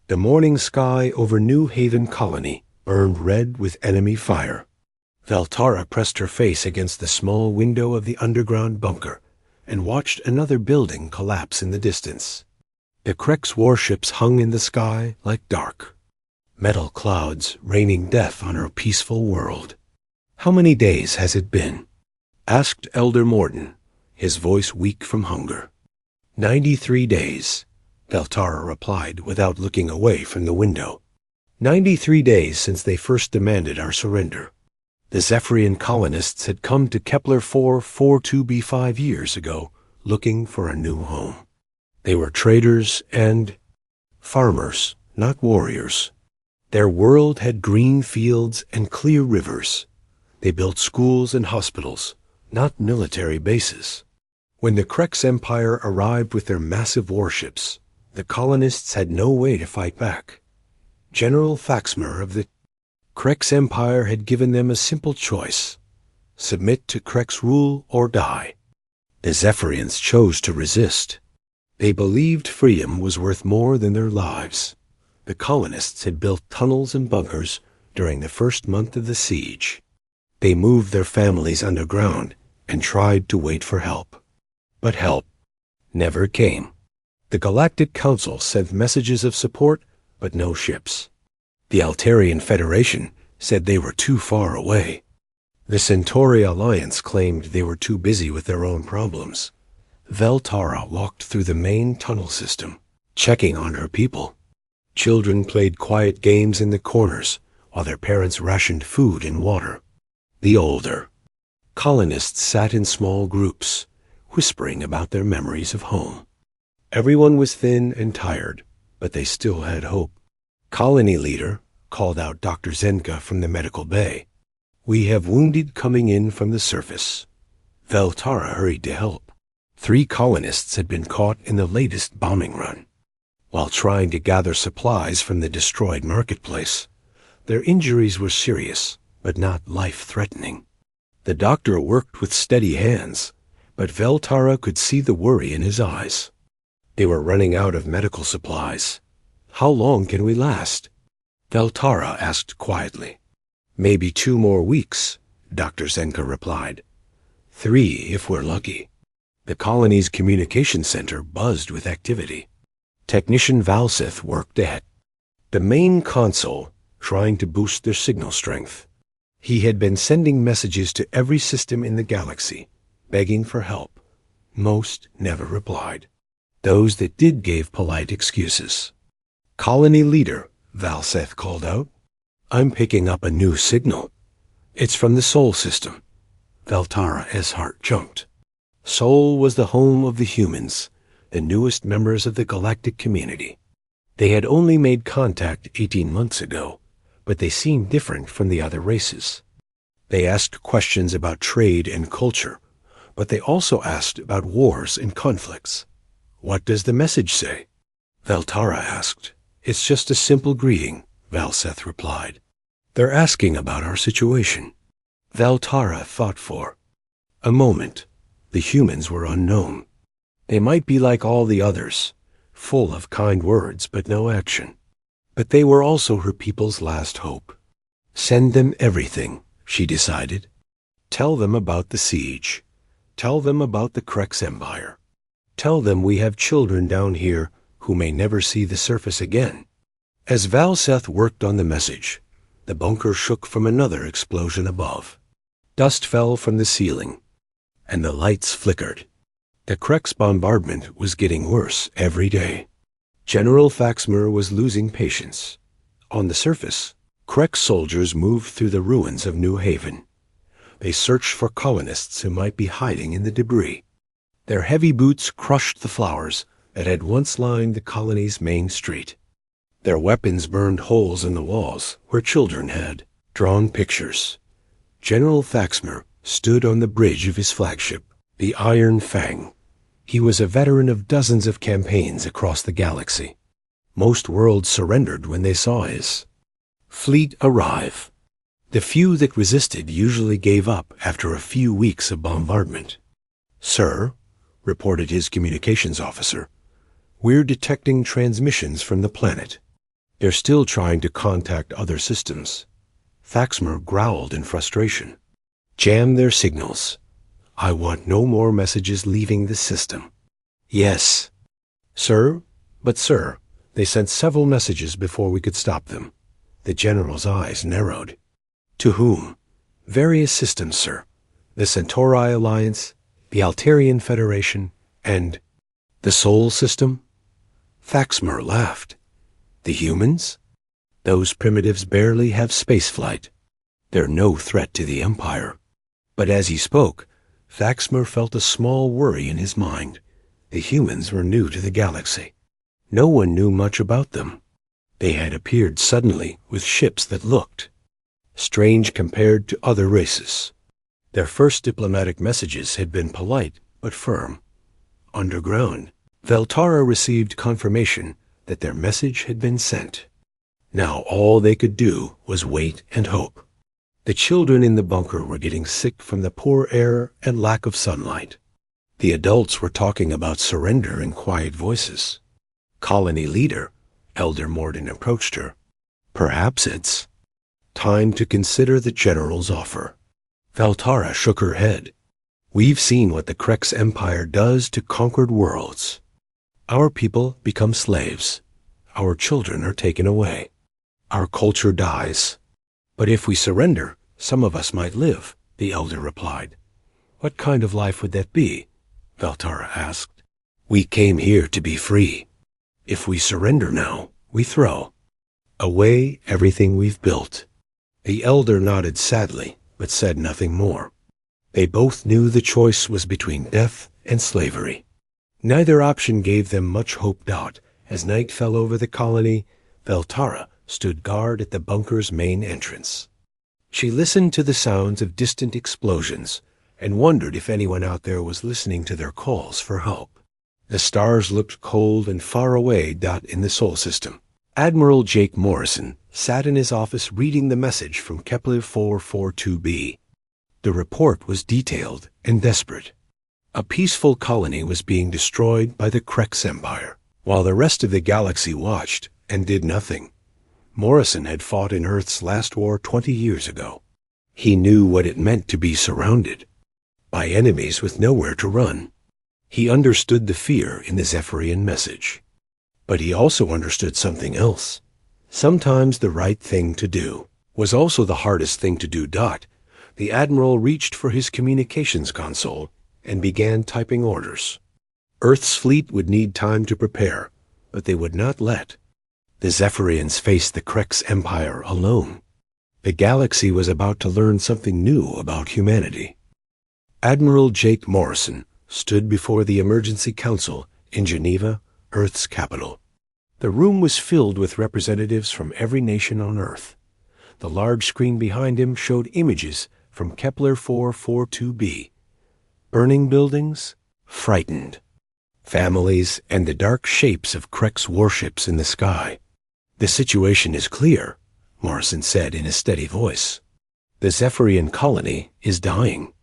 The morning sky over New Haven Colony burned red with enemy fire. Veltara pressed her face against the small window of the underground bunker and watched another building collapse in the distance. The Krex warships hung in the sky like dark metal clouds raining death on her peaceful world. "How many days has it been?" asked Elder Morden, his voice weak from hunger. 93 days, Veltara replied without looking away from the window. 93 days since they first demanded our surrender. The Zephyrian colonists had come to Kepler 442b 5 years ago, looking for a new home. They were traders and farmers, not warriors. Their world had green fields and clear rivers. They built schools and hospitals, not military bases. When the Krex Empire arrived with their massive warships, the colonists had no way to fight back. General Faxmer of the Krex Empire had given them a simple choice: submit to Krex rule or die. The Zephyrians chose to resist. They believed freedom was worth more than their lives. The colonists had built tunnels and bunkers during the first month of the siege. They moved their families underground and tried to wait for help. But help never came. The Galactic Council sent messages of support, but no ships. The Altarian Federation said they were too far away. The Centauri Alliance claimed they were too busy with their own problems. Veltara walked through the main tunnel system, checking on her people. Children played quiet games in the corners while their parents rationed food and water. The older colonists sat in small groups, whispering about their memories of home. Everyone was thin and tired, but they still had hope. Colony leader called out Dr. Zenka from the medical bay. "We have wounded coming in from the surface." Veltara hurried to help. 3 colonists had been caught in the latest bombing run. While trying to gather supplies from the destroyed marketplace, their injuries were serious, but not life-threatening. The doctor worked with steady hands, but Veltara could see the worry in his eyes. They were running out of medical supplies. "How long can we last?" Veltara asked quietly. "Maybe 2 more weeks," Dr. Zenka replied. 3 if we're lucky. The colony's communication center buzzed with activity. Technician Valseth worked at the main console, trying to boost their signal strength. He had been sending messages to every system in the galaxy, begging for help. Most never replied. Those that did gave polite excuses. "Colony leader," Valseth called out. "I'm picking up a new signal. It's from the Sol system." Veltara's heart jumped. Sol was the home of the humans, the newest members of the galactic community. They had only made contact 18 months ago, but they seemed different from the other races. They asked questions about trade and culture, but they also asked about wars and conflicts. "What does the message say?" Veltara asked. "It's just a simple greeting," Valseth replied. "They're asking about our situation." Veltara thought for a moment. The humans were unknown. They might be like all the others, full of kind words but no action. But they were also her people's last hope. Send them everything, she decided. Tell them about the siege. Tell them about the Krex Empire. Tell them we have children down here who may never see the surface again. As Valseth worked on the message, the bunker shook from another explosion above. Dust fell from the ceiling, and the lights flickered. The Krex bombardment was getting worse every day. General Faxmer was losing patience. On the surface, Krex soldiers moved through the ruins of New Haven. They searched for colonists who might be hiding in the debris. Their heavy boots crushed the flowers that had once lined the colony's main street. Their weapons burned holes in the walls where children had drawn pictures. General Faxmer stood on the bridge of his flagship, the Iron Fang. He was a veteran of dozens of campaigns across the galaxy. Most worlds surrendered when they saw his fleet arrive. The few that resisted usually gave up after a few weeks of bombardment. "Sir," reported his communications officer, "we're detecting transmissions from the planet. They're still trying to contact other systems. Thaxmer growled in frustration. Jam their signals. I want no more messages leaving the system. Yes. Sir? But sir, they sent several messages before we could stop them. The general's eyes narrowed. To whom? Various systems, sir. The Centauri Alliance, the Altarian Federation, and the Sol system? Thaxmer laughed. The humans? Those primitives barely have spaceflight. They're no threat to the Empire. But as he spoke, Thaxmer felt a small worry in his mind. The humans were new to the galaxy. No one knew much about them. They had appeared suddenly with ships that looked strange compared to other races. Their first diplomatic messages had been polite but firm. Underground, Veltara received confirmation that their message had been sent. Now all they could do was wait and hope. The children in the bunker were getting sick from the poor air and lack of sunlight. The adults were talking about surrender in quiet voices. Colony leader, Elder Morden, approached her. Perhaps it's time to consider the general's offer. Veltara shook her head. We've seen what the Krex Empire does to conquered worlds. Our people become slaves. Our children are taken away. Our culture dies. But if we surrender, some of us might live, the elder replied. What kind of life would that be? Veltara asked. We came here to be free. If we surrender now, we throw away everything we've built. The elder nodded sadly, but said nothing more. They both knew the choice was between death and slavery. Neither option gave them much hope out. As night fell over the colony, Veltara stood guard at the bunker's main entrance. She listened to the sounds of distant explosions and wondered if anyone out there was listening to their calls for help. The stars looked cold and far away in the Sol system. Admiral Jake Morrison sat in his office reading the message from Kepler 442b. The report was detailed and desperate. A peaceful colony was being destroyed by the Krex Empire, while the rest of the galaxy watched and did nothing. Morrison had fought in Earth's last war 20 years ago. He knew what it meant to be surrounded by enemies with nowhere to run. He understood the fear in the Zephyrian message. But he also understood something else. Sometimes the right thing to do was also the hardest thing to do. The Admiral reached for his communications console and began typing orders. Earth's fleet would need time to prepare, but they would not let the Zephyrians face the Krex Empire alone. The galaxy was about to learn something new about humanity. Admiral Jake Morrison stood before the Emergency Council in Geneva, Earth's capital. The room was filled with representatives from every nation on Earth. The large screen behind him showed images from Kepler 442b. Burning buildings, frightened families, and the dark shapes of Krex warships in the sky. The situation is clear, Morrison said in a steady voice. The Zephyrian colony is dying.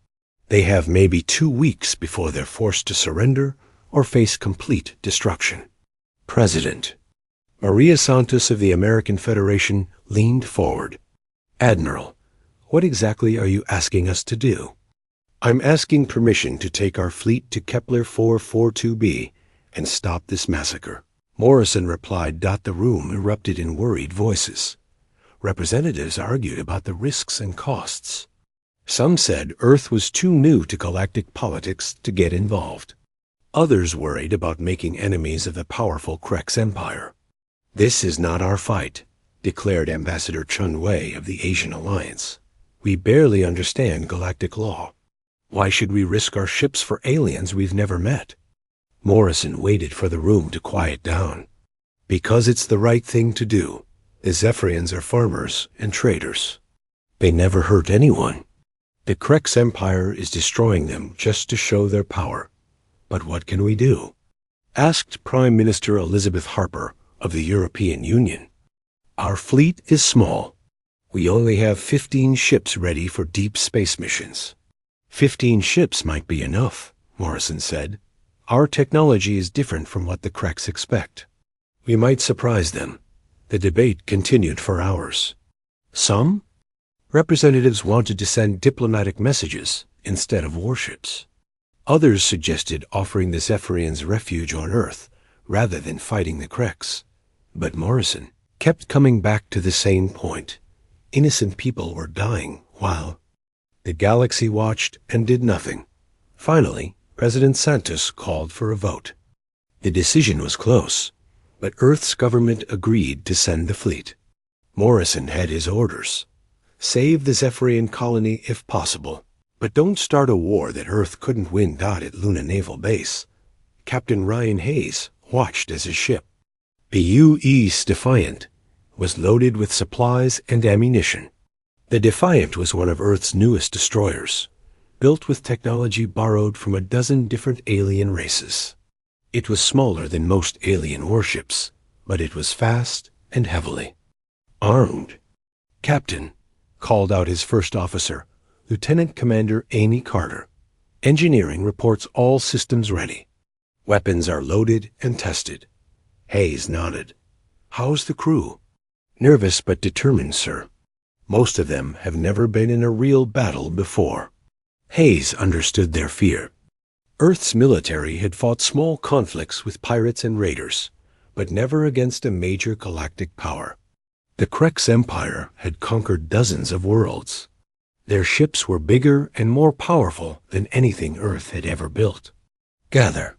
They have maybe 2 weeks before they're forced to surrender or face complete destruction. President Maria Santos of the American Federation leaned forward. Admiral, what exactly are you asking us to do? I'm asking permission to take our fleet to Kepler 442b and stop this massacre. Morrison replied. The room erupted in worried voices. Representatives argued about the risks and costs. Some said Earth was too new to galactic politics to get involved. Others worried about making enemies of the powerful Krex Empire. This is not our fight, declared Ambassador Chun Wei of the Asian Alliance. We barely understand galactic law. Why should we risk our ships for aliens we've never met? Morrison waited for the room to quiet down. Because it's the right thing to do. The Zephyrians are farmers and traders. They never hurt anyone. The Krex Empire is destroying them just to show their power. But what can we do? Asked Prime Minister Elizabeth Harper of the European Union. Our fleet is small. We only have 15 ships ready for deep space missions. 15 ships might be enough, Morrison said. Our technology is different from what the Krex expect. We might surprise them. The debate continued for hours. Some representatives wanted to send diplomatic messages instead of warships. Others suggested offering the Zephyrians refuge on Earth rather than fighting the Kreks. But Morrison kept coming back to the same point. Innocent people were dying while the galaxy watched and did nothing. Finally, President Santos called for a vote. The decision was close, but Earth's government agreed to send the fleet. Morrison had his orders. Save the Zephyrian colony if possible, but don't start a war that Earth couldn't win. At Luna Naval Base, Captain Ryan Hayes watched as his ship, the U.S. Defiant, was loaded with supplies and ammunition. The Defiant was one of Earth's newest destroyers, built with technology borrowed from a dozen different alien races. It was smaller than most alien warships, but it was fast and heavily armed. "Captain," called out his first officer, Lieutenant Commander Amy Carter. "Engineering reports all systems ready. Weapons are loaded and tested." Hayes nodded. "How's the crew?" "Nervous but determined, sir. Most of them have never been in a real battle before." Hayes understood their fear. Earth's military had fought small conflicts with pirates and raiders, but never against a major galactic power. The Kreks Empire had conquered dozens of worlds. Their ships were bigger and more powerful than anything Earth had ever built. "Gather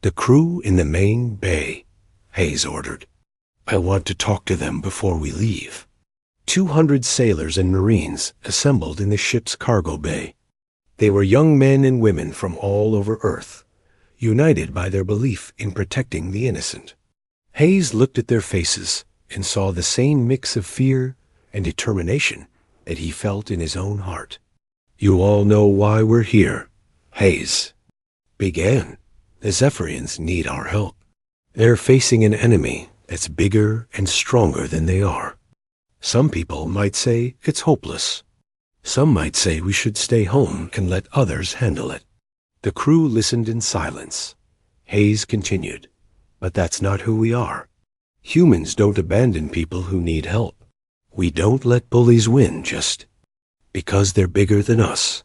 the crew in the main bay," Hayes ordered. "I want to talk to them before we leave." 200 sailors and Marines assembled in the ship's cargo bay. They were young men and women from all over Earth, united by their belief in protecting the innocent. Hayes looked at their faces and saw the same mix of fear and determination that he felt in his own heart. "You all know why we're here," Hayes began. "The Zephyrians need our help. They're facing an enemy that's bigger and stronger than they are. Some people might say it's hopeless. Some might say we should stay home and let others handle it." The crew listened in silence. Hayes continued, "But that's not who we are. Humans don't abandon people who need help. We don't let bullies win just because they're bigger than us.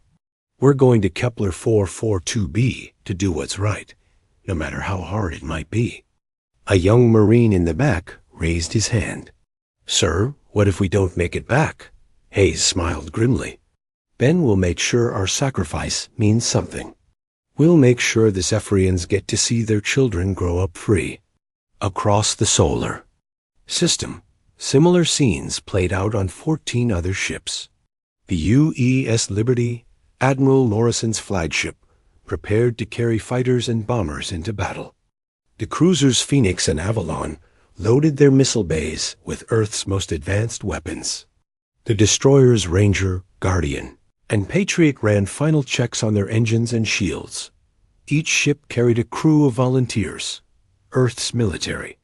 We're going to Kepler 442b to do what's right, no matter how hard it might be." A young Marine in the back raised his hand. "Sir, what if we don't make it back?" Hayes smiled grimly. "Ben will make sure our sacrifice means something. We'll make sure the Zephyrians get to see their children grow up free." Across the solar system, similar scenes played out on 14 other ships. The U.S. Liberty, Admiral Morrison's flagship, prepared to carry fighters and bombers into battle. The cruisers Phoenix and Avalon loaded their missile bays with Earth's most advanced weapons. The destroyers Ranger, Guardian, and Patriot ran final checks on their engines and shields. Each ship carried a crew of volunteers. Earth's military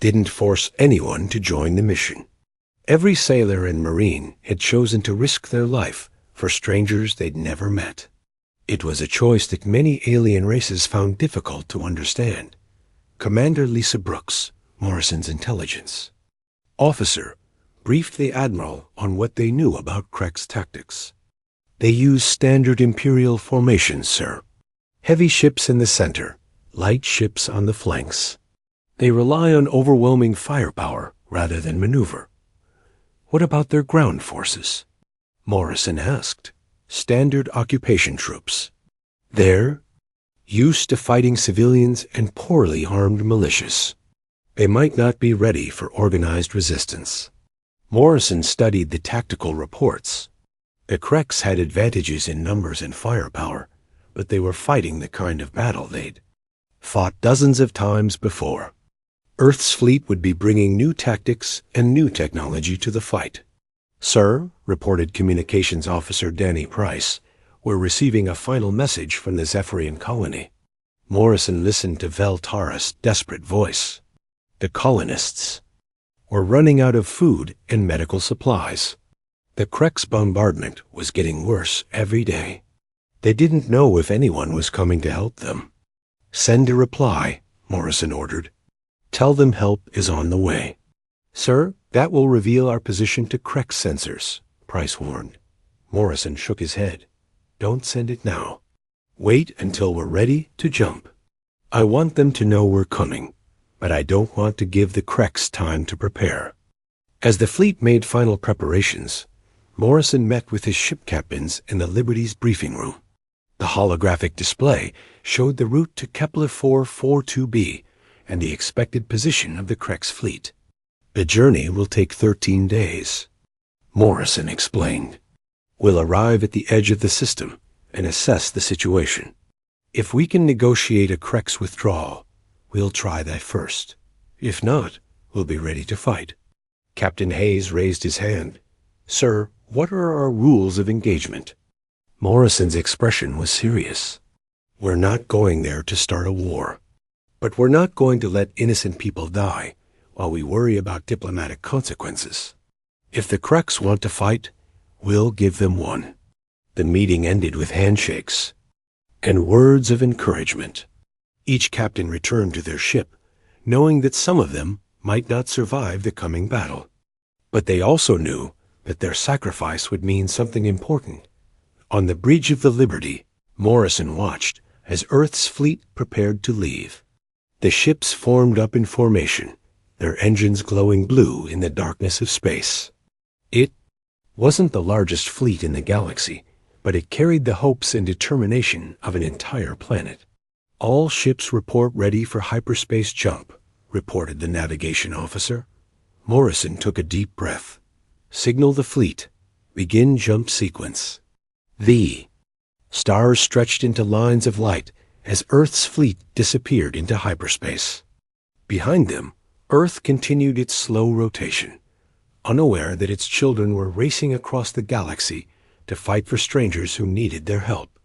didn't force anyone to join the mission. Every sailor and Marine had chosen to risk their life for strangers they'd never met. It was a choice that many alien races found difficult to understand. Commander Lisa Brooks, Morrison's intelligence officer, briefed the Admiral on what they knew about Krek's tactics. "They use standard Imperial formations, sir. Heavy ships in the center, light ships on the flanks. They rely on overwhelming firepower rather than maneuver." "What about their ground forces?" Morrison asked. "Standard occupation troops. They're used to fighting civilians and poorly armed militias. They might not be ready for organized resistance." Morrison studied the tactical reports. The Kreks had advantages in numbers and firepower, but they were fighting the kind of battle they'd fought dozens of times before. Earth's fleet would be bringing new tactics and new technology to the fight. "Sir," reported Communications Officer Danny Price, "we're receiving a final message from the Zephyrian colony." Morrison listened to Veltara's desperate voice. The colonists were running out of food and medical supplies. The Kreks bombardment was getting worse every day. They didn't know if anyone was coming to help them. "Send a reply," Morrison ordered. "Tell them help is on the way." Sir, that will reveal our position to Krex sensors, Price warned. Morrison shook his head. Don't send it now. Wait until we're ready to jump. I want them to know we're coming, but I don't want to give the Krex time to prepare. As the fleet made final preparations, Morrison met with his ship captains in the Liberty's briefing room. The holographic display showed the route to Kepler 442b and the expected position of the Krex fleet. The journey will take 13 days, Morrison explained. We'll arrive at the edge of the system and assess the situation. If we can negotiate a Krex withdrawal, we'll try that first. If not, we'll be ready to fight. Captain Hayes raised his hand. Sir, what are our rules of engagement? Morrison's expression was serious. We're not going there to start a war. But we're not going to let innocent people die while we worry about diplomatic consequences. If the Krex want to fight, we'll give them one. The meeting ended with handshakes and words of encouragement. Each captain returned to their ship, knowing that some of them might not survive the coming battle. But they also knew that their sacrifice would mean something important. On the bridge of the Liberty, Morrison watched as Earth's fleet prepared to leave. The ships formed up in formation, their engines glowing blue in the darkness of space. It wasn't the largest fleet in the galaxy, but it carried the hopes and determination of an entire planet. All ships report ready for hyperspace jump, reported the navigation officer. Morrison took a deep breath. Signal the fleet. Begin jump sequence. The stars stretched into lines of light as Earth's fleet disappeared into hyperspace. Behind them, Earth continued its slow rotation, unaware that its children were racing across the galaxy to fight for strangers who needed their help.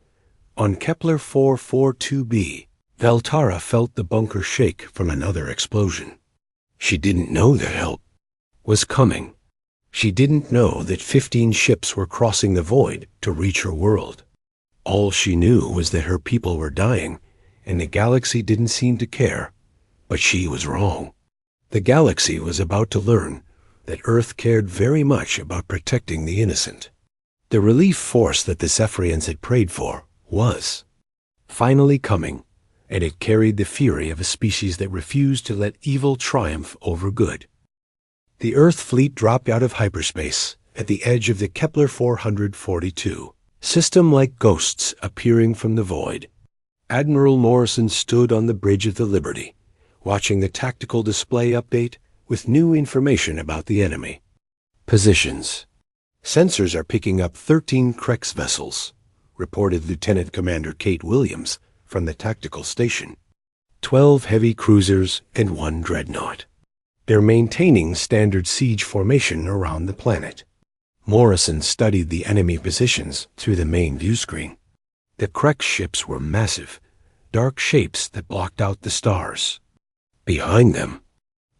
On Kepler 442b, Valtara felt the bunker shake from another explosion. She didn't know that help was coming. She didn't know that 15 ships were crossing the void to reach her world. All she knew was that her people were dying, and the galaxy didn't seem to care. But she was wrong. The galaxy was about to learn that Earth cared very much about protecting the innocent. The relief force that the Zephyrians had prayed for was finally coming, and it carried the fury of a species that refused to let evil triumph over good. The Earth fleet dropped out of hyperspace at the edge of the Kepler 442, system like ghosts appearing from the void. Admiral Morrison stood on the bridge of the Liberty, watching the tactical display update with new information about the enemy. Positions. Sensors are picking up 13 Krex vessels, reported Lieutenant Commander Kate Williams from the tactical station. 12 heavy cruisers and 1 dreadnought. They're maintaining standard siege formation around the planet. Morrison studied the enemy positions through the main view screen. The Krex ships were massive, dark shapes that blocked out the stars. Behind them,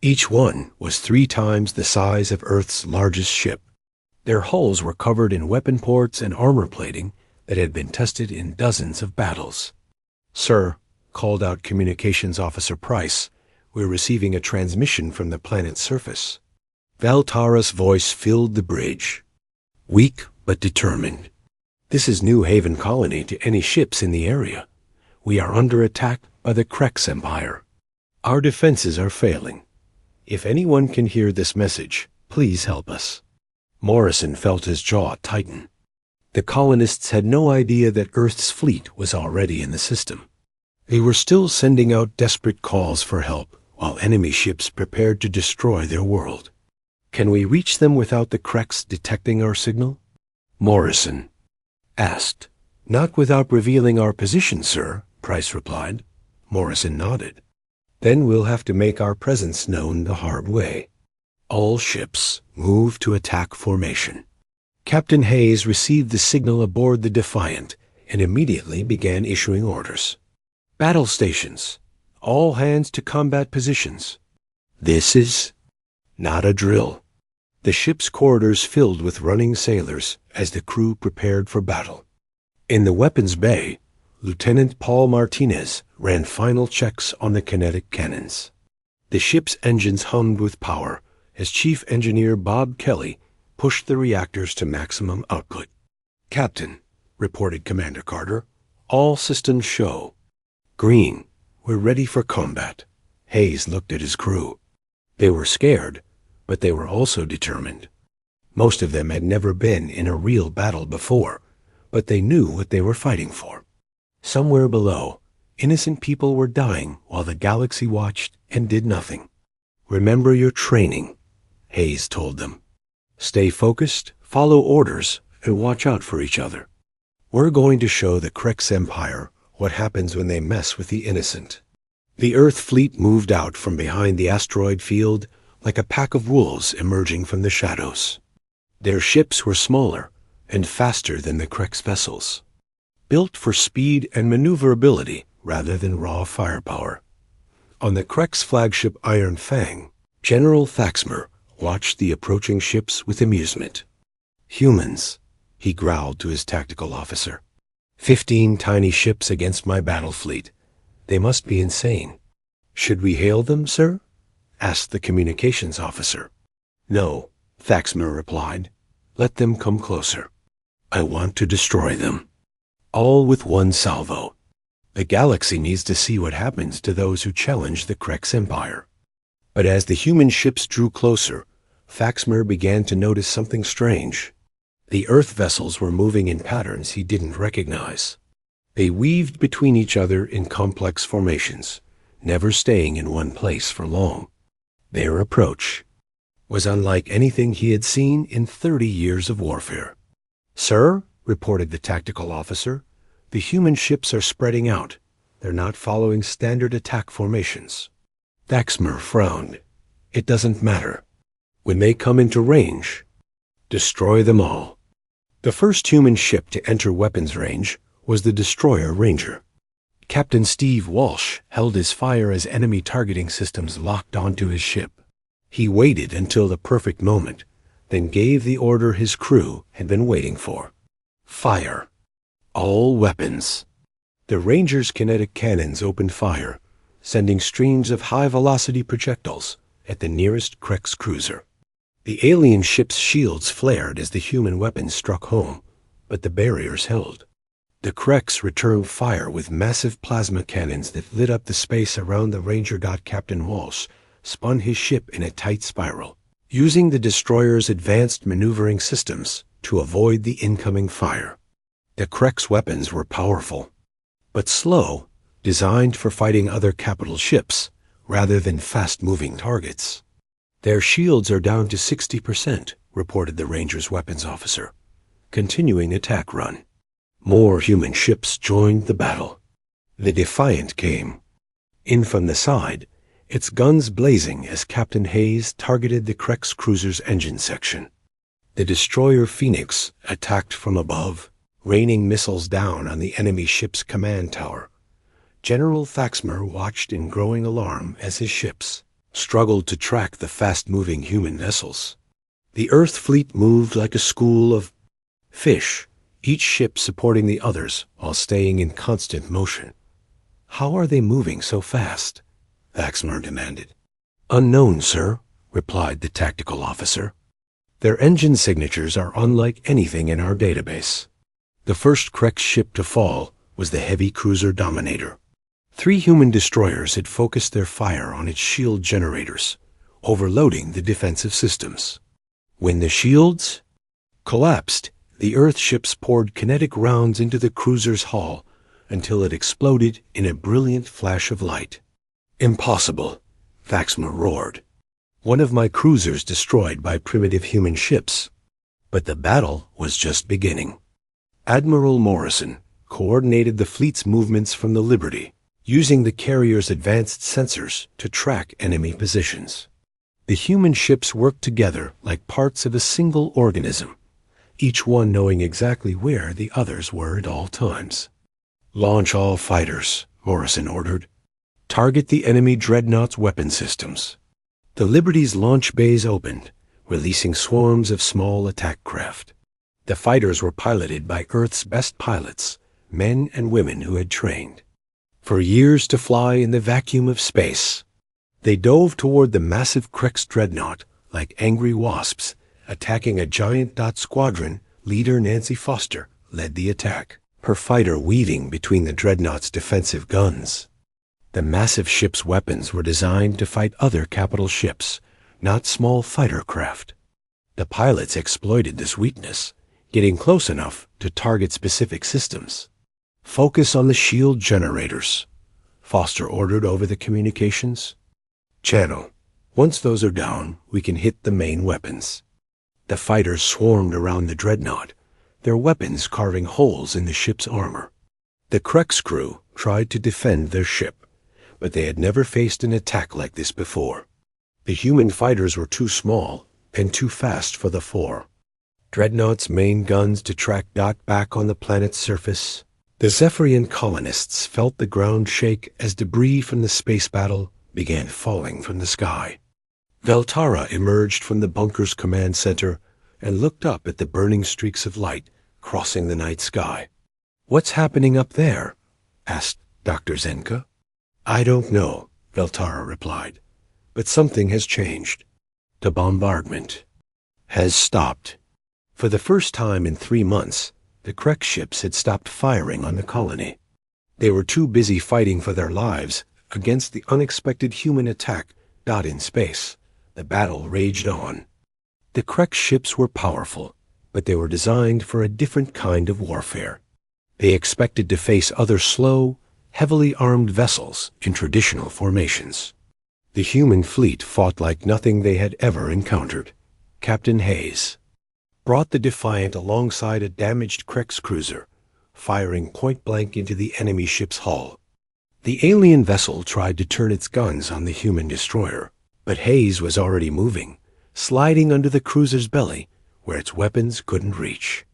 each one was 3 times the size of Earth's largest ship. Their hulls were covered in weapon ports and armor plating that had been tested in dozens of battles. Sir, called out Communications Officer Price, we're receiving a transmission from the planet's surface. Valtara's voice filled the bridge. Weak but determined. This is New Haven Colony to any ships in the area. We are under attack by the Krex Empire. Our defenses are failing. If anyone can hear this message, please help us. Morrison felt his jaw tighten. The colonists had no idea that Earth's fleet was already in the system. They were still sending out desperate calls for help while enemy ships prepared to destroy their world. Can we reach them without the Krex detecting our signal? Morrison asked. Not without revealing our position, sir, Price replied. Morrison nodded. Then we'll have to make our presence known the hard way. All ships moved to attack formation. Captain Hayes received the signal aboard the Defiant and immediately began issuing orders. Battle stations. All hands to combat positions. This is not a drill. The ship's corridors filled with running sailors as the crew prepared for battle. In the weapons bay, Lieutenant Paul Martinez ran final checks on the kinetic cannons. The ship's engines hummed with power as Chief Engineer Bob Kelly pushed the reactors to maximum output. "Captain," reported Commander Carter, "all systems show green. We're ready for combat." Hayes looked at his crew. They were scared, but they were also determined. Most of them had never been in a real battle before, but they knew what they were fighting for. Somewhere below, innocent people were dying while the galaxy watched and did nothing. "Remember your training," Hayes told them. "Stay focused, follow orders, and watch out for each other. We're going to show the Krex Empire what happens when they mess with the innocent." The Earth fleet moved out from behind the asteroid field like a pack of wolves emerging from the shadows. Their ships were smaller and faster than the Krex vessels, built for speed and maneuverability rather than raw firepower. On the Krex flagship Iron Fang, General Thaxmer watched the approaching ships with amusement. "Humans," he growled to his tactical officer. 15 tiny ships against my battle fleet. They must be insane." "Should we hail them, sir?" asked the communications officer. "No," Thaxmer replied. "Let them come closer. I want to destroy them. All with one salvo. The galaxy needs to see what happens to those who challenge the Krex Empire." But as the human ships drew closer, Thaxmer began to notice something strange. The Earth vessels were moving in patterns he didn't recognize. They weaved between each other in complex formations, never staying in one place for long. Their approach was unlike anything he had seen in 30 years of warfare. "Sir," reported the tactical officer, "the human ships are spreading out. They're not following standard attack formations." Thaxmer frowned. "It doesn't matter. When they come into range, destroy them all." The first human ship to enter weapons range was the destroyer Ranger. Captain Steve Walsh held his fire as enemy targeting systems locked onto his ship. He waited until the perfect moment, then gave the order his crew had been waiting for. "Fire! All weapons!" The Ranger's kinetic cannons opened fire, sending streams of high-velocity projectiles at the nearest Krex cruiser. The alien ship's shields flared as the human weapons struck home, but the barriers held. The Krex returned fire with massive plasma cannons that lit up the space around the Ranger. Captain Walsh spun his ship in a tight spiral, using the destroyer's advanced maneuvering systems to avoid the incoming fire. The Krex weapons were powerful, but slow, designed for fighting other capital ships rather than fast-moving targets. "Their shields are down to 60%, reported the Ranger's weapons officer, continuing attack run. More human ships joined the battle. The Defiant came in from the side, its guns blazing as Captain Hayes targeted the Krex cruiser's engine section. The destroyer Phoenix attacked from above, raining missiles down on the enemy ship's command tower. General Thaxmer watched in growing alarm as his ships struggled to track the fast-moving human vessels. The Earth fleet moved like a school of fish, each ship supporting the others while staying in constant motion. "How are they moving so fast?" Thaxmer demanded. "Unknown, sir," replied the tactical officer. "Their engine signatures are unlike anything in our database." The first Krex ship to fall was the heavy cruiser Dominator. 3 human destroyers had focused their fire on its shield generators, overloading the defensive systems. When the shields collapsed, the Earth ships poured kinetic rounds into the cruiser's hull until it exploded in a brilliant flash of light. "Impossible," Thaxmer roared. "One of my cruisers destroyed by primitive human ships." But the battle was just beginning. Admiral Morrison coordinated the fleet's movements from the Liberty, using the carrier's advanced sensors to track enemy positions. The human ships worked together like parts of a single organism, each one knowing exactly where the others were at all times. "Launch all fighters," Morrison ordered. "Target the enemy dreadnought's weapon systems." The Liberty's launch bays opened, releasing swarms of small attack craft. The fighters were piloted by Earth's best pilots, men and women who had trained for years to fly in the vacuum of space. They dove toward the massive Krex dreadnought like angry wasps, attacking a giant dot squadron. Leader Nancy Foster led the attack, her fighter weaving between the dreadnought's defensive guns. The massive ship's weapons were designed to fight other capital ships, not small fighter craft. The pilots exploited this weakness, getting close enough to target specific systems. "Focus on the shield generators," Foster ordered over the communications channel. "Once those are down, we can hit the main weapons." The fighters swarmed around the dreadnought, their weapons carving holes in the ship's armor. The Krex crew tried to defend their ship, but they had never faced an attack like this before. The human fighters were too small and too fast for the four. Dreadnought's main guns to track Dot back on the planet's surface. The Zephyrian colonists felt the ground shake as debris from the space battle began falling from the sky. Veltara emerged from the bunker's command center and looked up at the burning streaks of light crossing the night sky. "What's happening up there?" asked Dr. Zenka. "I don't know," Veltara replied, "but something has changed. The bombardment has stopped." For the first time in 3 months, the Krex ships had stopped firing on the colony. They were too busy fighting for their lives against the unexpected human attack Dot in space. The battle raged on. The Krex ships were powerful, but they were designed for a different kind of warfare. They expected to face other slow, heavily armed vessels in traditional formations. The human fleet fought like nothing they had ever encountered. Captain Hayes brought the Defiant alongside a damaged Krex cruiser, firing point-blank into the enemy ship's hull. The alien vessel tried to turn its guns on the human destroyer, but Hayes was already moving, sliding under the cruiser's belly, where its weapons couldn't reach.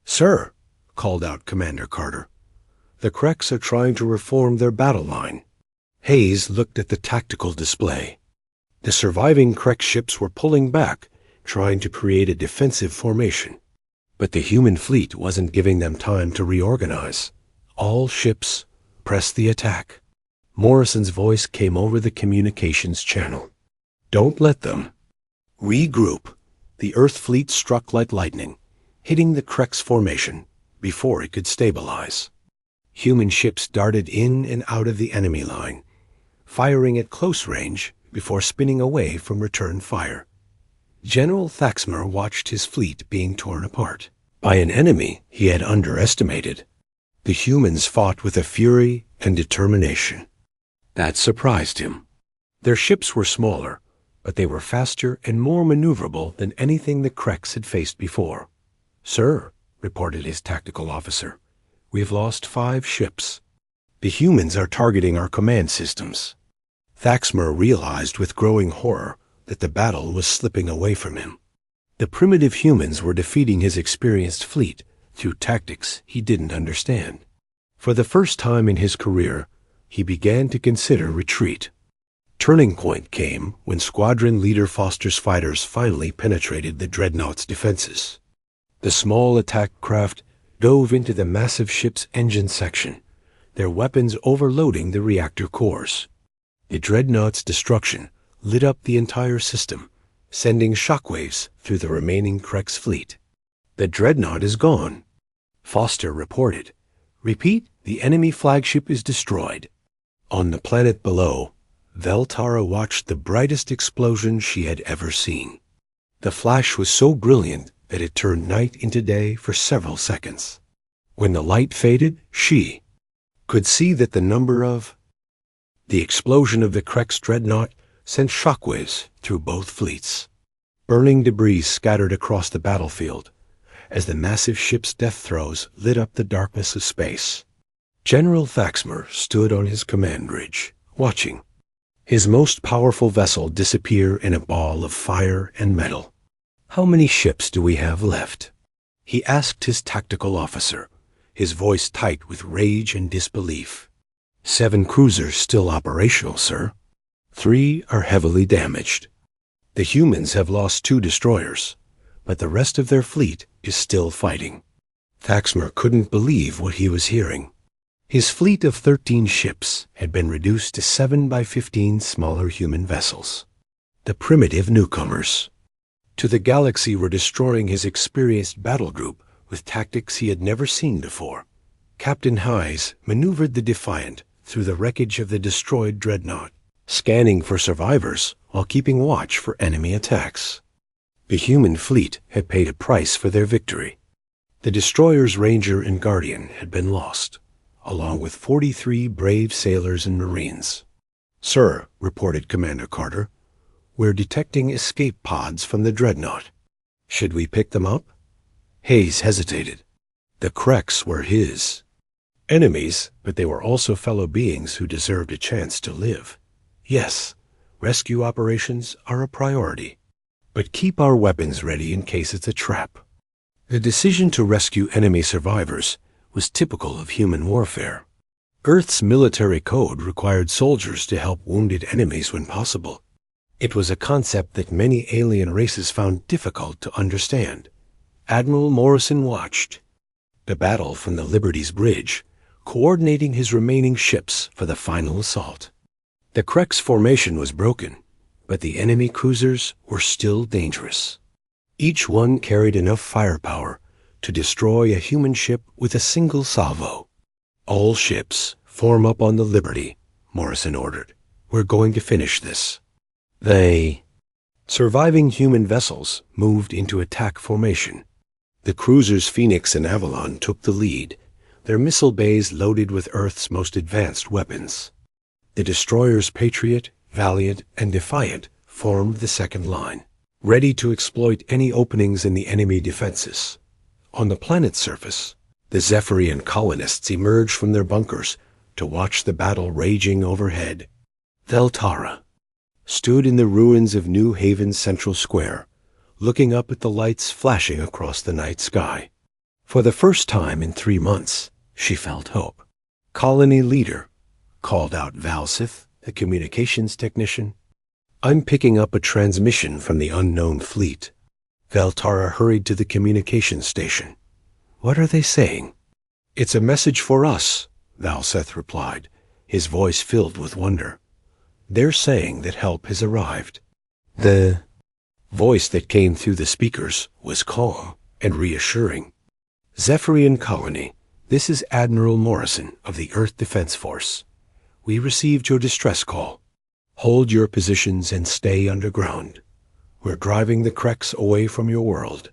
"Sir," called out Commander Carter, "the Krex are trying to reform their battle line." Hayes looked at the tactical display. The surviving Krex ships were pulling back, trying to create a defensive formation. But the human fleet wasn't giving them time to reorganize. "All ships, press the attack." Morrison's voice came over the communications channel. "Don't let them regroup." The Earth fleet struck like lightning, hitting the Krex formation before it could stabilize. Human ships darted in and out of the enemy line, firing at close range before spinning away from return fire. General Thaxmer watched his fleet being torn apart by an enemy he had underestimated. The humans fought with a fury and determination that surprised him. Their ships were smaller, but they were faster and more maneuverable than anything the Krex had faced before. "Sir," reported his tactical officer, "we've lost 5 ships. The humans are targeting our command systems." Thaxmer realized with growing horror that the battle was slipping away from him. The primitive humans were defeating his experienced fleet through tactics he didn't understand. For the first time in his career, he began to consider retreat. Turning point came when Squadron Leader Foster's fighters finally penetrated the dreadnought's defenses. The small attack craft dove into the massive ship's engine section, their weapons overloading the reactor cores. The dreadnought's destruction lit up the entire system, sending shockwaves through the remaining Krex fleet. "The dreadnought is gone," Foster reported. "Repeat, the enemy flagship is destroyed." On the planet below, Veltara watched the brightest explosion she had ever seen. The flash was so brilliant that it turned night into day for several seconds. When the light faded, she could see that the explosion of the Krex dreadnought sent shockwaves through both fleets. Burning debris scattered across the battlefield as the massive ship's death throes lit up the darkness of space. General Thaxmer stood on his command ridge, watching his most powerful vessel disappear in a ball of fire and metal. "How many ships do we have left?" he asked his tactical officer, his voice tight with rage and disbelief. 7 cruisers still operational, sir. 3 are heavily damaged. The humans have lost 2 destroyers, but the rest of their fleet is still fighting." Thaxmer couldn't believe what he was hearing. His fleet of 13 ships had been reduced to 7 by 15 smaller human vessels. The primitive newcomers to the galaxy were destroying his experienced battle group with tactics he had never seen before. Captain Hayes maneuvered the Defiant through the wreckage of the destroyed dreadnought, scanning for survivors while keeping watch for enemy attacks. The human fleet had paid a price for their victory. The destroyer's Ranger and Guardian had been lost, along with 43 brave sailors and Marines. "Sir," reported Commander Carter, "we're detecting escape pods from the dreadnought. Should we pick them up?" Hayes hesitated. The Kreks were his enemies, but they were also fellow beings who deserved a chance to live. Yes, rescue operations are a priority, but keep our weapons ready in case it's a trap. The decision to rescue enemy survivors was typical of human warfare. Earth's military code required soldiers to help wounded enemies when possible. It was a concept that many alien races found difficult to understand. Admiral Morrison watched the battle from the Liberty's bridge, coordinating his remaining ships for the final assault. The Kreks formation was broken, but the enemy cruisers were still dangerous. Each one carried enough firepower to destroy a human ship with a single salvo. "All ships, form up on the Liberty," Morrison ordered. "We're going to finish this." Surviving human vessels moved into attack formation. The cruisers Phoenix and Avalon took the lead, their missile bays loaded with Earth's most advanced weapons. The destroyers Patriot, Valiant, and Defiant formed the second line, ready to exploit any openings in the enemy defenses. On the planet's surface, the Zephyrian colonists emerged from their bunkers to watch the battle raging overhead. Veltara stood in the ruins of New Haven's central square, looking up at the lights flashing across the night sky. For the first time in 3 months, she felt hope. "Colony leader," called out Valsith, the communications technician. "I'm picking up a transmission from the unknown fleet." Veltara hurried to the communications station. "What are they saying?" "It's a message for us," Valsith replied, his voice filled with wonder. "They're saying that help has arrived." The voice that came through the speakers was calm and reassuring. "Zephyrian Colony, this is Admiral Morrison of the Earth Defense Force. We received your distress call. Hold your positions and stay underground. We're driving the Kreks away from your world."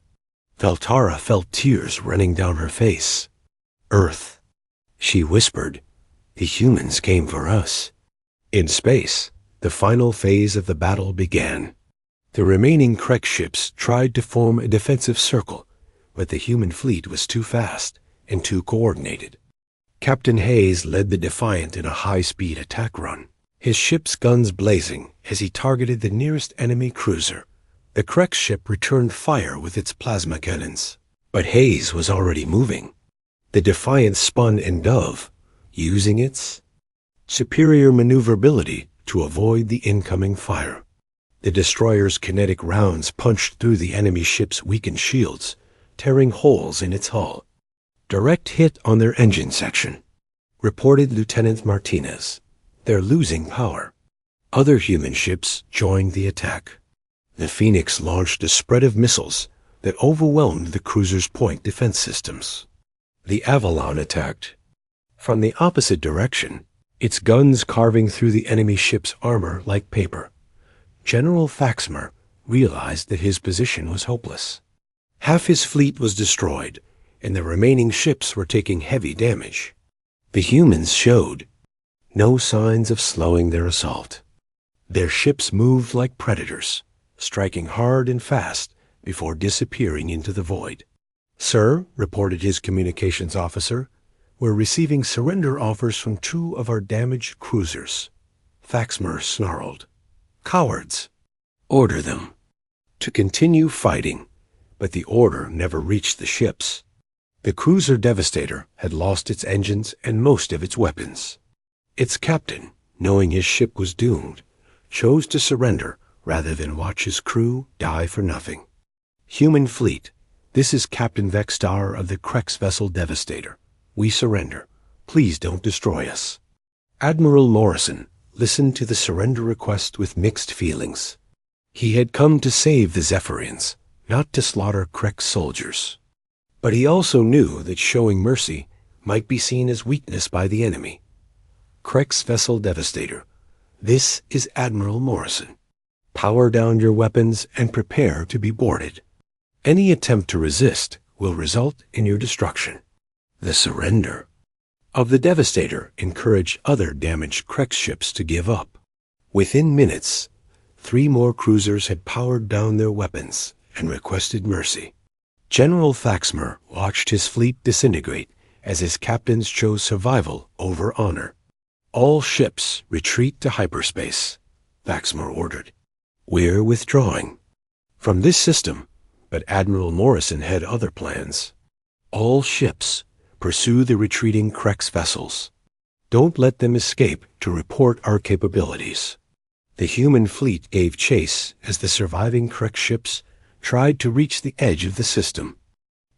Veltara felt tears running down her face. "Earth," she whispered, "the humans came for us." In space, the final phase of the battle began. The remaining Krek ships tried to form a defensive circle, but the human fleet was too fast and too coordinated. Captain Hayes led the Defiant in a high-speed attack run, his ship's guns blazing as he targeted the nearest enemy cruiser. The Krek ship returned fire with its plasma cannons, but Hayes was already moving. The Defiant spun and dove, using its superior maneuverability to avoid the incoming fire. The destroyer's kinetic rounds punched through the enemy ship's weakened shields, tearing holes in its hull. "Direct hit on their engine section," reported Lieutenant Martinez. "They're losing power." Other human ships joined the attack. The Phoenix launched a spread of missiles that overwhelmed the cruiser's point defense systems. The Avalon attacked from the opposite direction, its guns carving through the enemy ship's armor like paper. General Faxmer realized that his position was hopeless. Half his fleet was destroyed, and the remaining ships were taking heavy damage. The humans showed no signs of slowing their assault. Their ships moved like predators, striking hard and fast before disappearing into the void. "Sir," reported his communications officer, "we're receiving surrender offers from 2 of our damaged cruisers." Faxmer snarled. "Cowards! Order them to continue fighting," but the order never reached the ships. The cruiser Devastator had lost its engines and most of its weapons. Its captain, knowing his ship was doomed, chose to surrender rather than watch his crew die for nothing. "Human fleet, this is Captain Vextar of the Kreks vessel Devastator. We surrender. Please don't destroy us." Admiral Morrison listened to the surrender request with mixed feelings. He had come to save the Zephyrians, not to slaughter Krek's soldiers. But he also knew that showing mercy might be seen as weakness by the enemy. Krek's vessel Devastator, this is Admiral Morrison. Power down your weapons and prepare to be boarded. Any attempt to resist will result in your destruction. The surrender of the Devastator encouraged other damaged Krek ships to give up. Within minutes, 3 more cruisers had powered down their weapons and requested mercy. General Thaxmer watched his fleet disintegrate as his captains chose survival over honor. All ships retreat to hyperspace, Thaxmer ordered. We're withdrawing from this system, but Admiral Morrison had other plans. All ships pursue the retreating Krek's vessels. Don't let them escape to report our capabilities. The human fleet gave chase as the surviving Krek ships tried to reach the edge of the system.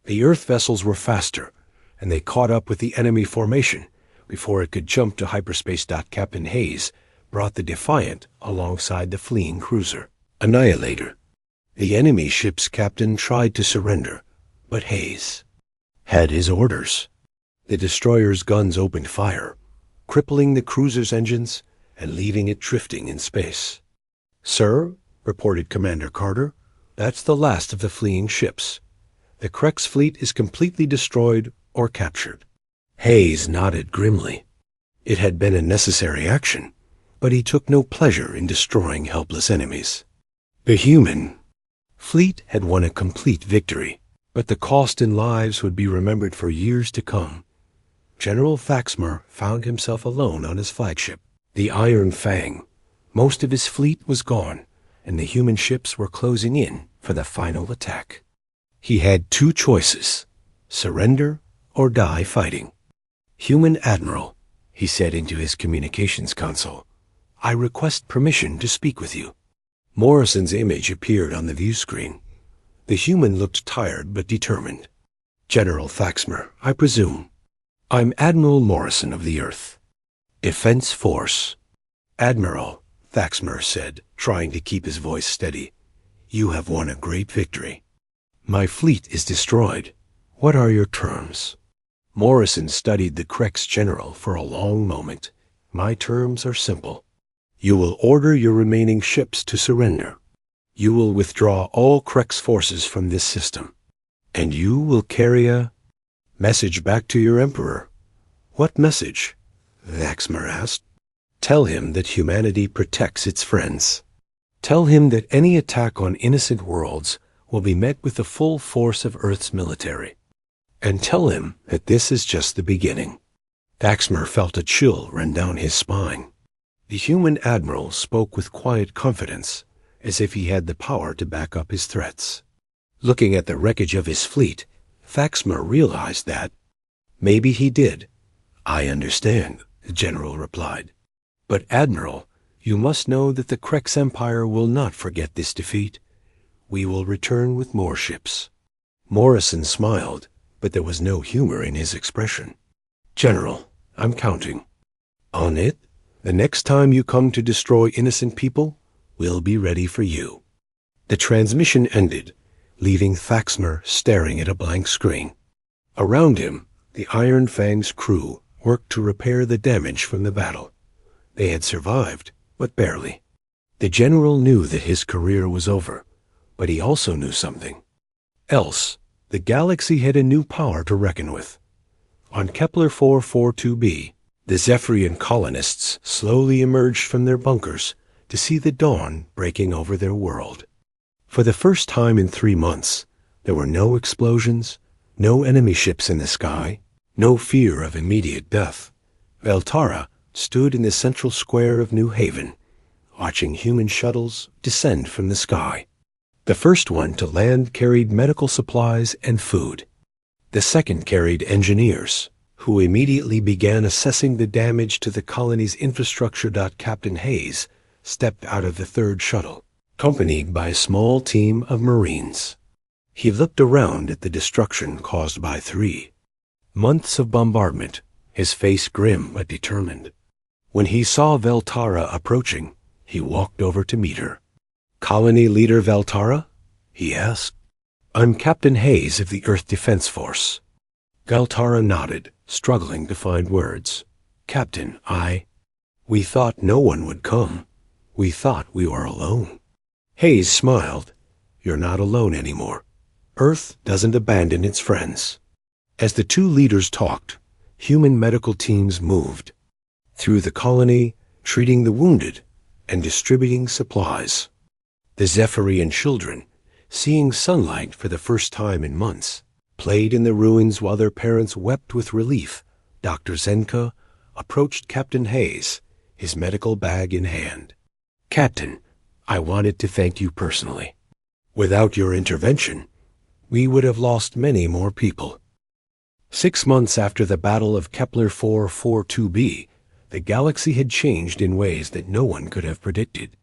The Earth vessels were faster, and they caught up with the enemy formation before it could jump to hyperspace. Captain Hayes brought the Defiant alongside the fleeing cruiser Annihilator. The enemy ship's captain tried to surrender, but Hayes had his orders. The destroyer's guns opened fire, crippling the cruiser's engines and leaving it drifting in space. "Sir," reported Commander Carter, "that's the last of the fleeing ships. The Krek's fleet is completely destroyed or captured." Hayes nodded grimly. It had been a necessary action, but he took no pleasure in destroying helpless enemies. The human fleet had won a complete victory, but the cost in lives would be remembered for years to come. General Thaxmer found himself alone on his flagship, the Iron Fang. Most of his fleet was gone, and the human ships were closing in for the final attack. He had 2 choices: surrender or die fighting. "Human Admiral," he said into his communications console, "I request permission to speak with you." Morrison's image appeared on the view screen. The human looked tired but determined. "General Thaxmer, I presume." "I'm Admiral Morrison of the Earth Defense Force." "Admiral," Thaxmer said, trying to keep his voice steady, "you have won a great victory. My fleet is destroyed. What are your terms?" Morrison studied the Krek's general for a long moment. "My terms are simple. You will order your remaining ships to surrender. You will withdraw all Krek's forces from this system. And you will carry a message back to your Emperor." "What message?" Thaxmer asked. "Tell him that humanity protects its friends. Tell him that any attack on innocent worlds will be met with the full force of Earth's military. And tell him that this is just the beginning." Thaxmer felt a chill run down his spine. The human admiral spoke with quiet confidence, as if he had the power to back up his threats. Looking at the wreckage of his fleet, Thaxmer realized that maybe he did. "I understand," the general replied. "But Admiral, you must know that the Krek's Empire will not forget this defeat. We will return with more ships." Morrison smiled, but there was no humor in his expression. "General, I'm counting on it. The next time you come to destroy innocent people, we'll be ready for you." The transmission ended, leaving Thaxmer staring at a blank screen. Around him, the Iron Fang's crew worked to repair the damage from the battle. They had survived, but barely. The general knew that his career was over, but he also knew something else. The galaxy had a new power to reckon with. On Kepler 442b, the Zephyrian colonists slowly emerged from their bunkers to see the dawn breaking over their world. For the first time in 3 months, there were no explosions, no enemy ships in the sky, no fear of immediate death. Veltara stood in the central square of New Haven, watching human shuttles descend from the sky. The first one to land carried medical supplies and food. The second carried engineers, who immediately began assessing the damage to the colony's infrastructure. Captain Hayes stepped out of the third shuttle, accompanied by a small team of Marines. He looked around at the destruction caused by 3 months of bombardment, his face grim but determined. When he saw Veltara approaching, he walked over to meet her. Colony Leader Valtara? He asked. I'm Captain Hayes of the Earth Defense Force. Valtara nodded, struggling to find words. Captain, We thought no one would come. We thought we were alone. Hayes smiled. You're not alone anymore. Earth doesn't abandon its friends. As the two leaders talked, human medical teams moved through the colony, treating the wounded and distributing supplies. The Zephyrian children, seeing sunlight for the first time in months, played in the ruins while their parents wept with relief. Dr. Zenka approached Captain Hayes, his medical bag in hand. Captain, I wanted to thank you personally. Without your intervention, we would have lost many more people. 6 months after the Battle of Kepler 442b, the galaxy had changed in ways that no one could have predicted.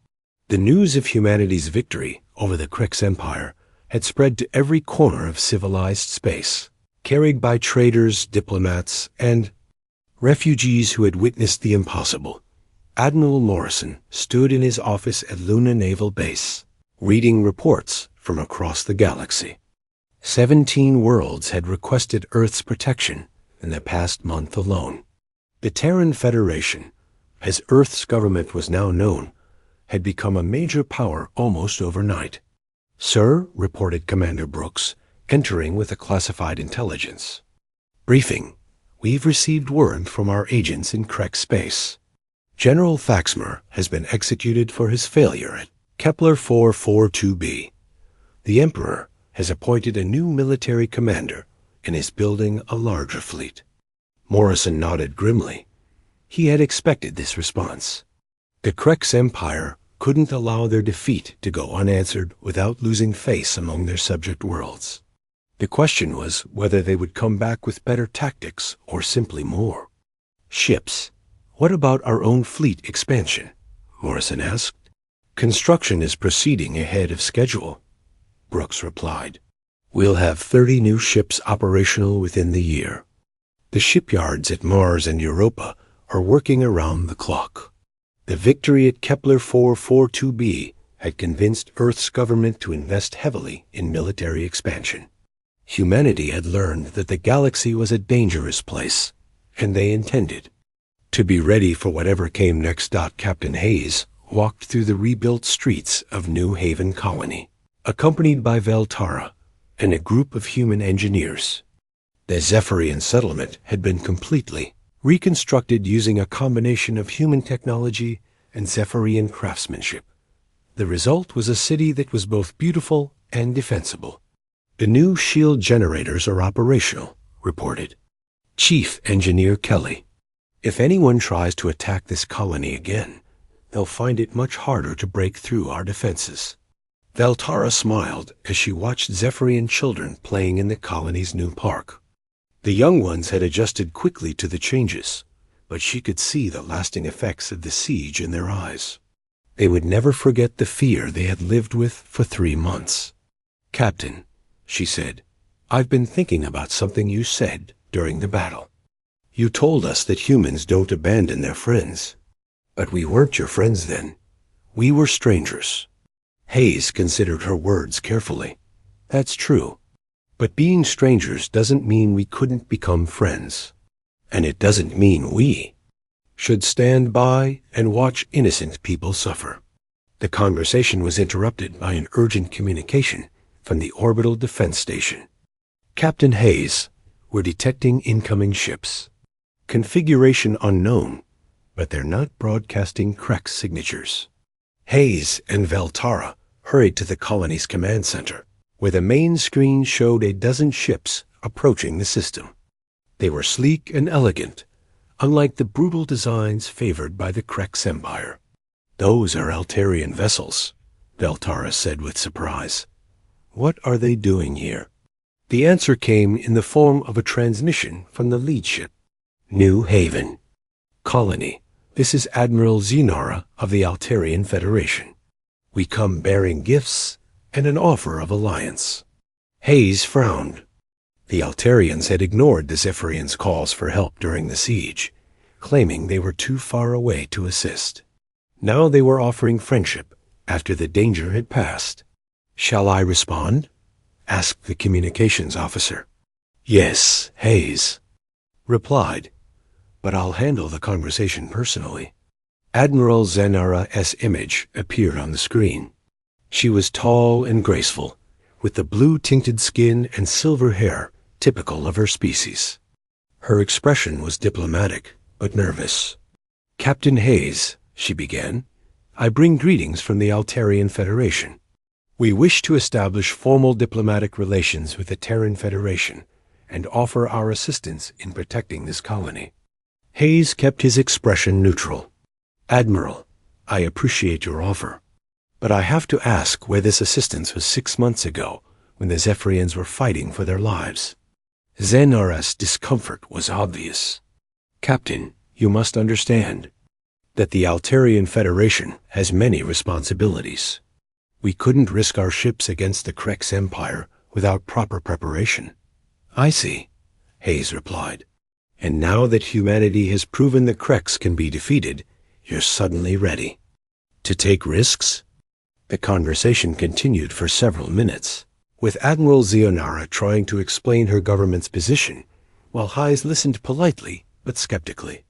The news of humanity's victory over the Krex Empire had spread to every corner of civilized space, carried by traders, diplomats, and refugees who had witnessed the impossible. Admiral Morrison stood in his office at Luna Naval Base, reading reports from across the galaxy. 17 worlds had requested Earth's protection in the past month alone. The Terran Federation, as Earth's government was now known, had become a major power almost overnight. Sir, reported Commander Brooks, entering with a classified intelligence. Briefing. We've received word from our agents in Krex space. General Faxmer has been executed for his failure at Kepler 442b. The Emperor has appointed a new military commander and is building a larger fleet. Morrison nodded grimly. He had expected this response. The Krex Empire couldn't allow their defeat to go unanswered without losing face among their subject worlds. The question was whether they would come back with better tactics or simply more. Ships. What about our own fleet expansion? Morrison asked. Construction is proceeding ahead of schedule, Brooks replied. We'll have 30 new ships operational within the year. The shipyards at Mars and Europa are working around the clock. The victory at Kepler 442b had convinced Earth's government to invest heavily in military expansion. Humanity had learned that the galaxy was a dangerous place, and they intended to be ready for whatever came next. Captain Hayes walked through the rebuilt streets of New Haven Colony, accompanied by Valtara and a group of human engineers. The Zephyrian settlement had been completely reconstructed using a combination of human technology and Zephyrian craftsmanship. The result was a city that was both beautiful and defensible. The new shield generators are operational, reported Chief Engineer Kelly. If anyone tries to attack this colony again, they'll find it much harder to break through our defenses. Valtara smiled as she watched Zephyrian children playing in the colony's new park. The young ones had adjusted quickly to the changes, but she could see the lasting effects of the siege in their eyes. They would never forget the fear they had lived with for 3 months. Captain, she said, I've been thinking about something you said during the battle. You told us that humans don't abandon their friends. But we weren't your friends then. We were strangers. Hayes considered her words carefully. That's true. But being strangers doesn't mean we couldn't become friends. And it doesn't mean we should stand by and watch innocent people suffer. The conversation was interrupted by an urgent communication from the orbital defense station. Captain Hayes, we're detecting incoming ships. Configuration unknown, but they're not broadcasting Krex signatures. Hayes and Valtara hurried to the colony's command center, where the main screen showed a dozen ships approaching the system. They were sleek and elegant, unlike the brutal designs favored by the Krex Empire. Those are Altarian vessels, Valtara said with surprise. What are they doing here? The answer came in the form of a transmission from the lead ship. New Haven. Colony, this is Admiral Zenara of the Altarian Federation. We come bearing gifts and an offer of alliance. Hayes frowned. The Altarians had ignored the Zephyrians' calls for help during the siege, claiming they were too far away to assist. Now they were offering friendship after the danger had passed. "Shall I respond?" asked the communications officer. "Yes, Hayes replied, but I'll handle the conversation personally." Admiral Zenara's image appeared on the screen. She was tall and graceful, with the blue-tinted skin and silver hair typical of her species. Her expression was diplomatic, but nervous. "Captain Hayes," she began, "I bring greetings from the Altarian Federation. We wish to establish formal diplomatic relations with the Terran Federation and offer our assistance in protecting this colony." Hayes kept his expression neutral. "Admiral, I appreciate your offer, but I have to ask where this assistance was 6 months ago when the Zephyrians were fighting for their lives." Zenara's discomfort was obvious. "Captain, you must understand that the Altarian Federation has many responsibilities. We couldn't risk our ships against the Krex Empire without proper preparation." "I see," Hayes replied. "And now that humanity has proven the Krex can be defeated, you're suddenly ready to take risks?" The conversation continued for several minutes, with Admiral Zenara trying to explain her government's position, while Hayes listened politely but skeptically.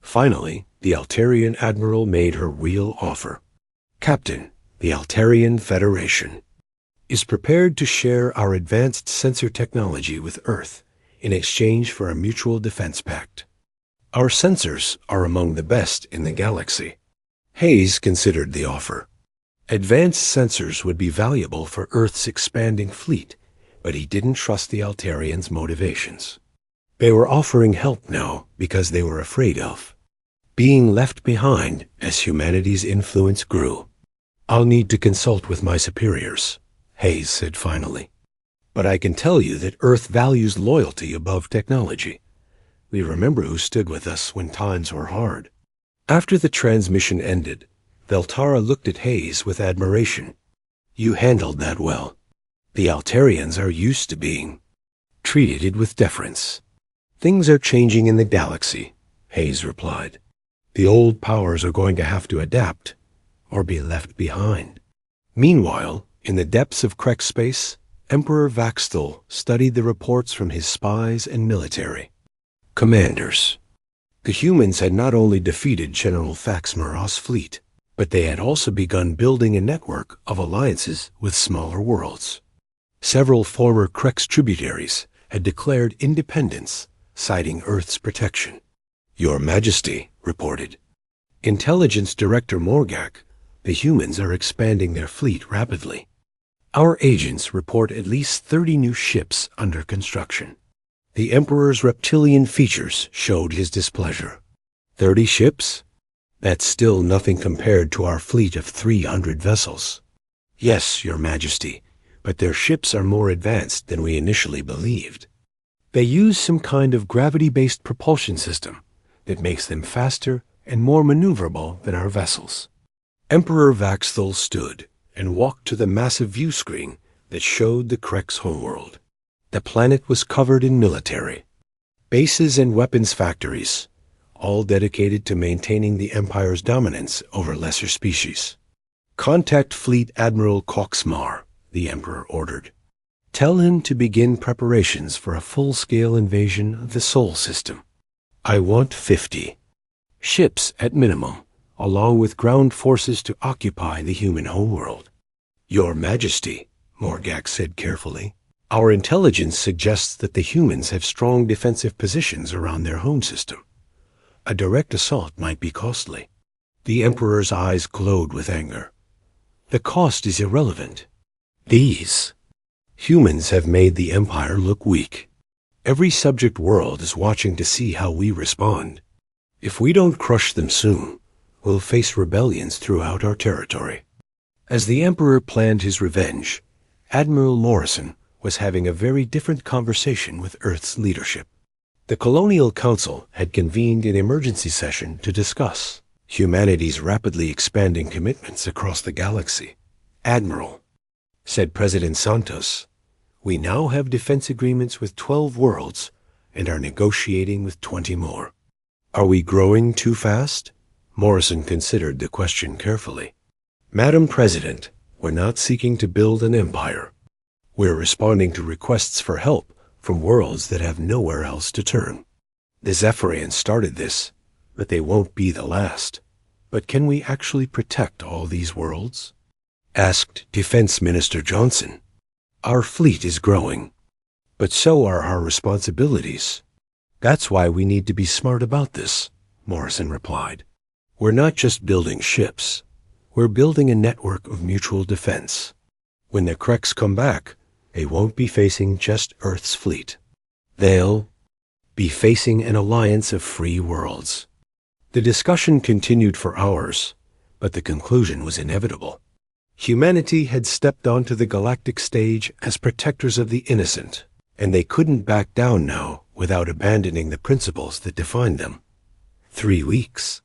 Finally, the Altarian Admiral made her real offer. "Captain, the Altarian Federation is prepared to share our advanced sensor technology with Earth in exchange for a mutual defense pact. Our sensors are among the best in the galaxy." Hayes considered the offer. Advanced sensors would be valuable for Earth's expanding fleet, but he didn't trust the Altarians' motivations. They were offering help now because they were afraid of being left behind as humanity's influence grew. "I'll need to consult with my superiors," Hayes said finally. "But I can tell you that Earth values loyalty above technology. We remember who stood with us when times were hard." After the transmission ended, Veltara looked at Hayes with admiration. "You handled that well. The Altarians are used to being treated with deference." "Things are changing in the galaxy," Hayes replied. "The old powers are going to have to adapt or be left behind." Meanwhile, in the depths of Krex space, Emperor Vaxthal studied the reports from his spies and military commanders. The humans had not only defeated General Faxmaros' fleet, but they had also begun building a network of alliances with smaller worlds. Several former Krex tributaries had declared independence, citing Earth's protection. "Your Majesty," reported Intelligence Director Morgak, "the humans are expanding their fleet rapidly. Our agents report at least 30 new ships under construction." The Emperor's reptilian features showed his displeasure. 30 ships? That's still nothing compared to our fleet of 300 vessels. "Yes, Your Majesty, but their ships are more advanced than we initially believed. They use some kind of gravity-based propulsion system that makes them faster and more maneuverable than our vessels." Emperor Vaxthal stood and walked to the massive view screen that showed the Krex homeworld. The planet was covered in military bases and weapons factories, all dedicated to maintaining the Empire's dominance over lesser species. "Contact Fleet Admiral Koxmar," the Emperor ordered. "Tell him to begin preparations for a full-scale invasion of the Sol system. I want 50 ships at minimum, along with ground forces to occupy the human homeworld." "Your Majesty," Morgak said carefully, "our intelligence suggests that the humans have strong defensive positions around their home system. A direct assault might be costly." The Emperor's eyes glowed with anger. "The cost is irrelevant. These humans have made the Empire look weak. Every subject world is watching to see how we respond. If we don't crush them soon, we'll face rebellions throughout our territory." As the Emperor planned his revenge, Admiral Morrison was having a very different conversation with Earth's leadership. The Colonial Council had convened an emergency session to discuss humanity's rapidly expanding commitments across the galaxy. "Admiral," said President Santos, "we now have defense agreements with 12 worlds and are negotiating with 20 more. Are we growing too fast?" Morrison considered the question carefully. Madam President, we're not seeking to build an empire. We're responding to requests for help from worlds that have nowhere else to turn. The Zephyrians started this, but they won't be the last. But can we actually protect all these worlds? Asked Defense Minister Johnson. Our fleet is growing, but so are our responsibilities. That's why we need to be smart about this, Morrison replied. We're not just building ships. We're building a network of mutual defense. When the Kreks come back, they won't be facing just Earth's fleet. They'll be facing an alliance of free worlds. The discussion continued for hours, but the conclusion was inevitable. Humanity had stepped onto the galactic stage as protectors of the innocent, and they couldn't back down now without abandoning the principles that defined them. 3 weeks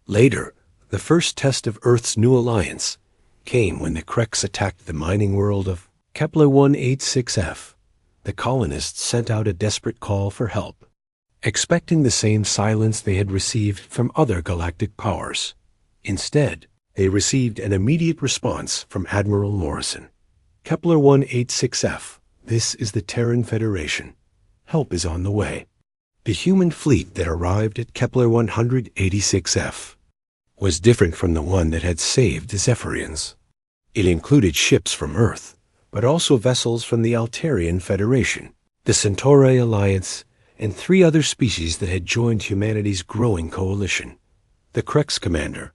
later, the first test of Earth's new alliance came when the Kreks attacked the mining world of Kepler 186f. The colonists sent out a desperate call for help, expecting the same silence they had received from other galactic powers. Instead, they received an immediate response from Admiral Morrison. Kepler 186f, this is the Terran Federation. Help is on the way. The human fleet that arrived at Kepler 186f was different from the one that had saved the Zephyrians. It included ships from Earth, but also vessels from the Altarian Federation, the Centauri Alliance, and 3 other species that had joined humanity's growing coalition. The Kreks commander,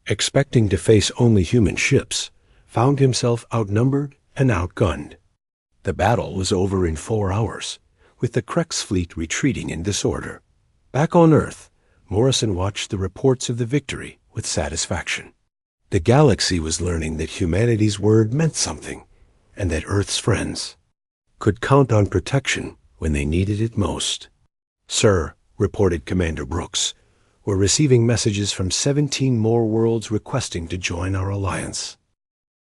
expecting to face only human ships, found himself outnumbered and outgunned. The battle was over in 4 hours, with the Kreks fleet retreating in disorder. Back on Earth, Morrison watched the reports of the victory with satisfaction. The galaxy was learning that humanity's word meant something, and that Earth's friends could count on protection when they needed it most. Sir, reported Commander Brooks, we're receiving messages from 17 more worlds requesting to join our alliance.